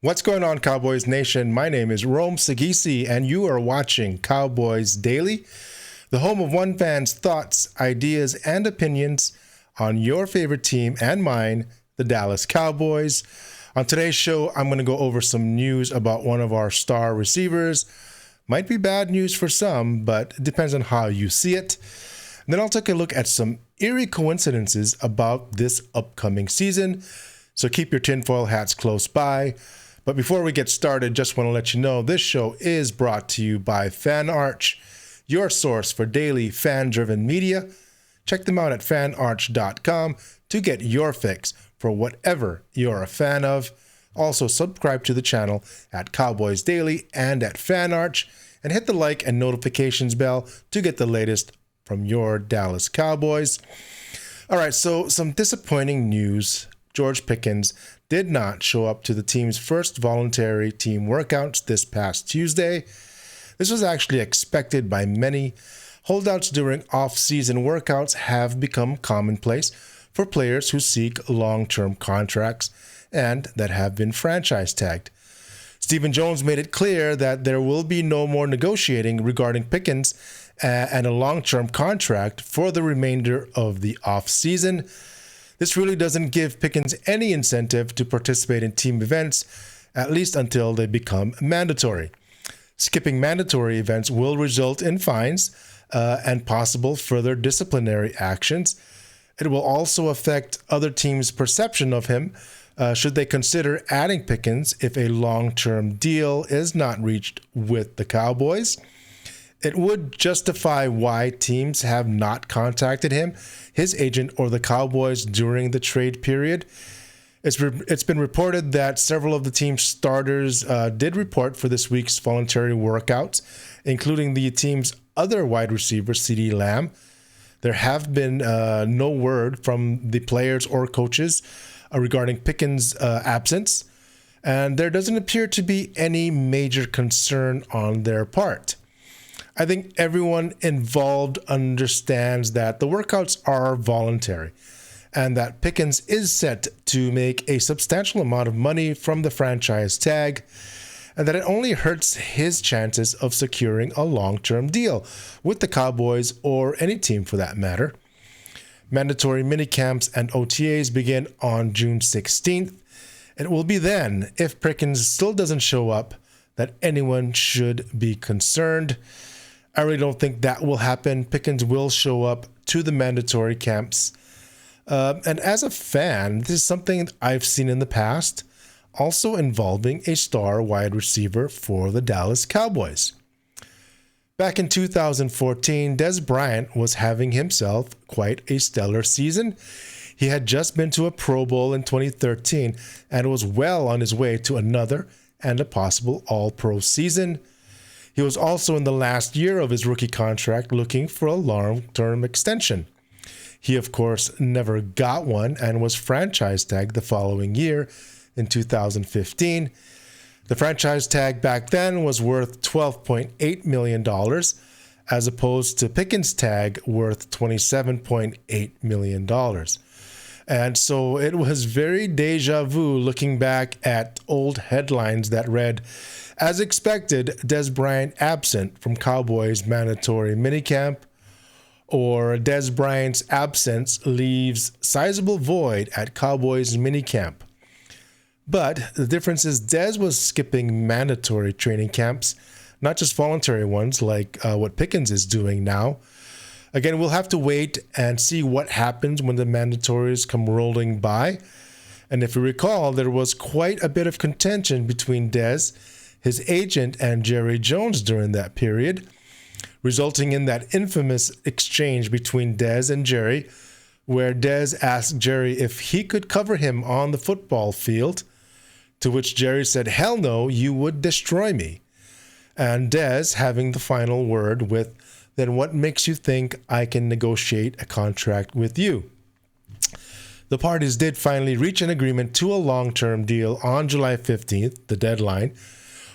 What's going on, Cowboys Nation? My name is Rome Sagisi, and you are watching Cowboys Daily, the home of one fan's thoughts, ideas, and opinions on your favorite team and mine, the Dallas Cowboys. On today's show, I'm going to go over some news about one of our star receivers. Might be bad news for some, but it depends on how you see it. And then I'll take a look at some eerie coincidences about this upcoming season. So keep your tinfoil hats close by. But before we get started, just want to let you know this show is brought to you by FanArch, your source for daily fan-driven media. Check them out at fanarch.com to get your fix for whatever you're a fan of. Also, subscribe to the channel at Cowboys Daily and at FanArch, and hit the like and notifications bell to get the latest from your Dallas Cowboys. All right, so some disappointing news. George Pickens did not show up to the team's first voluntary team workouts this past Tuesday. This was actually expected by many. Holdouts during off-season workouts have become commonplace for players who seek long-term contracts and that have been franchise tagged. Stephen Jones made it clear that there will be no more negotiating regarding Pickens and a long-term contract for the remainder of the off-season. This really doesn't give Pickens any incentive to participate in team events, at least until they become mandatory. Skipping mandatory events will result in fines and possible further disciplinary actions. It will also affect other teams' perception of him should they consider adding Pickens if a long-term deal is not reached with the Cowboys. It would justify why teams have not contacted him, his agent, or the Cowboys during the trade period. It's been reported that several of the team's starters did report for this week's voluntary workouts, including the team's other wide receiver, CeeDee Lamb. There have been no word from the players or coaches regarding Pickens' absence, and there doesn't appear to be any major concern on their part. I think everyone involved understands that the workouts are voluntary and that Pickens is set to make a substantial amount of money from the franchise tag, and that it only hurts his chances of securing a long-term deal with the Cowboys or any team for that matter. Mandatory minicamps and OTAs begin on June 16th. It will be then, if Pickens still doesn't show up, that anyone should be concerned. I really don't think that will happen. Pickens will show up to the mandatory camps. And as a fan, this is something I've seen in the past, also involving a star wide receiver for the Dallas Cowboys. Back in 2014, Dez Bryant was having himself quite a stellar season. He had just been to a Pro Bowl in 2013 and was well on his way to another and a possible All-Pro season. He was also in the last year of his rookie contract looking for a long-term extension. He, of course, never got one and was franchise tagged the following year in 2015. The franchise tag back then was worth $12.8 million, as opposed to Pickens' tag worth $27.8 million. And so it was very deja vu looking back at old headlines that read, "As expected, Dez Bryant absent from Cowboys mandatory minicamp," or "Dez Bryant's absence leaves sizable void at Cowboys minicamp." But the difference is Dez was skipping mandatory training camps, not just voluntary ones like what Pickens is doing now. Again, we'll have to wait and see what happens when the mandatories come rolling by. And if you recall, there was quite a bit of contention between Dez, his agent, and Jerry Jones during that period, resulting in that infamous exchange between Dez and Jerry, where Dez asked Jerry if he could cover him on the football field, to which Jerry said, "Hell no, you would destroy me." And Dez having the final word with, "Then what makes you think I can negotiate a contract with you?" The parties did finally reach an agreement to a long-term deal on July 15th, the deadline,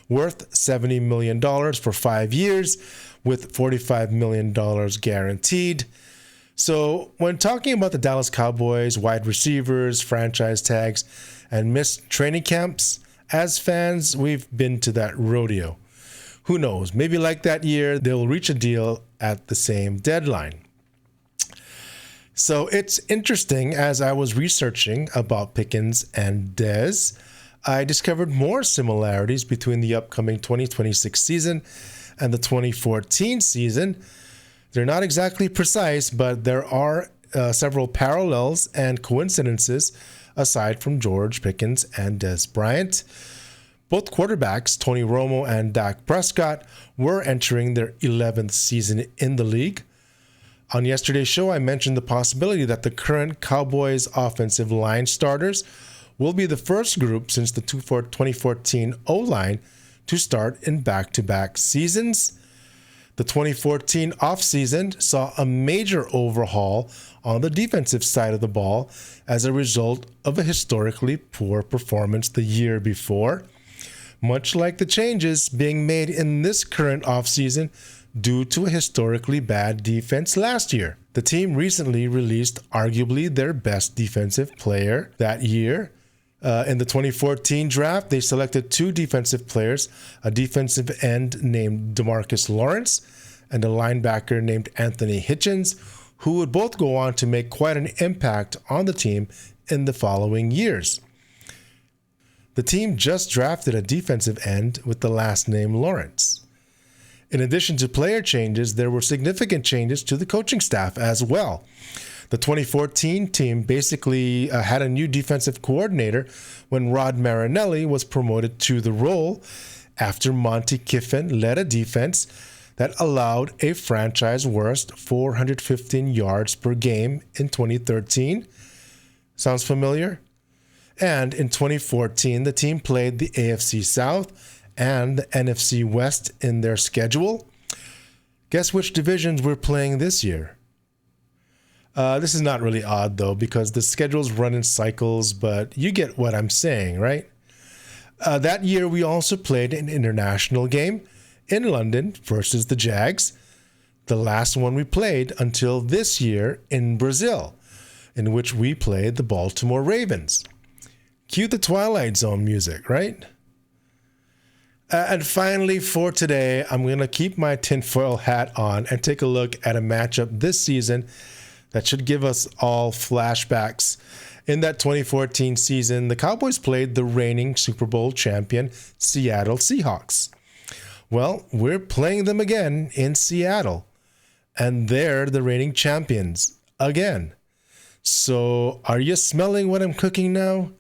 worth $70 million for 5 years with $45 million guaranteed. So when talking about the Dallas Cowboys, wide receivers, franchise tags, and missed training camps, As fans, we've been to that rodeo. Who knows? Maybe like that year, they'll reach a deal at the same deadline. So it's interesting, as I was researching about Pickens and Dez, I discovered more similarities between the upcoming 2026 season and the 2014 season. They're not exactly precise, but there are several parallels and coincidences aside from George Pickens and Dez Bryant. Both quarterbacks, Tony Romo and Dak Prescott, were entering their 11th season in the league. On yesterday's show, I mentioned the possibility that the current Cowboys offensive line starters will be the first group since the 2014 O-line to start in back-to-back seasons. The 2014 offseason saw a major overhaul on the defensive side of the ball as a result of a historically poor performance the year before, much like the changes being made in this current offseason due to a historically bad defense last year. The team recently released arguably their best defensive player that year. In the 2014 draft, they selected two defensive players, a defensive end named DeMarcus Lawrence and a linebacker named Anthony Hitchens, who would both go on to make quite an impact on the team in the following years. The team just drafted a defensive end with the last name Lawrence. In addition to player changes, there were significant changes to the coaching staff as well. The 2014 team basically had a new defensive coordinator when Rod Marinelli was promoted to the role after Monty Kiffin led a defense that allowed a franchise-worst 415 yards per game in 2013. Sounds familiar? And in 2014, the team played the AFC South and the NFC West in their schedule. Guess which divisions we're playing this year? This is not really odd, though, because the schedules run in cycles, but you get what I'm saying, right? That year, we also played an international game in London versus the Jags, the last one we played until this year in Brazil, in which we played the Baltimore Ravens. Cue the Twilight Zone music, right? And finally, for today, I'm going to keep my tinfoil hat on and take a look at a matchup this season that should give us all flashbacks. In that 2014 season, the Cowboys played the reigning Super Bowl champion Seattle Seahawks. Well, we're playing them again in Seattle, and they're the reigning champions again. So, are you smelling what I'm cooking now?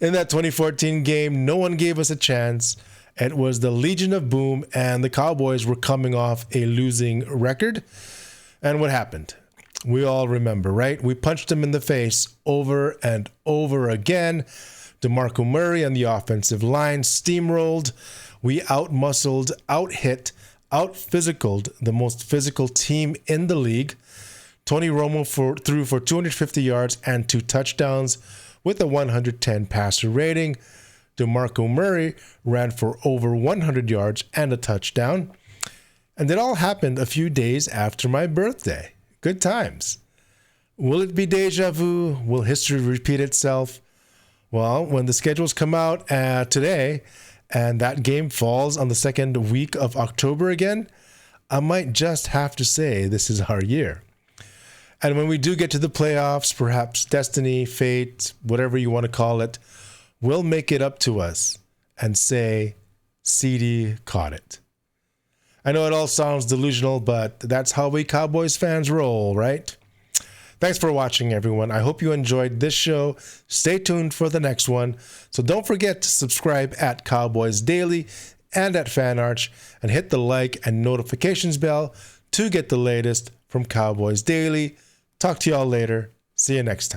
In that 2014 game, no one gave us a chance. It was the Legion of Boom, and the Cowboys were coming off a losing record. And what happened? We all remember, right? We punched them in the face over and over again. DeMarco Murray and the offensive line steamrolled. We outmuscled, outhit, out-physicaled the most physical team in the league. Tony Romo threw for 250 yards and 2 touchdowns with a 110 passer rating. DeMarco Murray ran for over 100 yards and a touchdown. And it all happened a few days after my birthday. Good times. Will it be deja vu? Will history repeat itself? Well, when the schedules come out today and that game falls on the second week of October again, I might just have to say this is our year. And when we do get to the playoffs, perhaps destiny, fate, whatever you want to call it, will make it up to us and say, CD caught it. I know it all sounds delusional, but that's how we Cowboys fans roll, right? Thanks for watching, everyone. I hope you enjoyed this show. Stay tuned for the next one. So don't forget to subscribe at Cowboys Daily and at FanArch, and hit the like and notifications bell to get the latest from Cowboys Daily. Talk to y'all later. See you next time.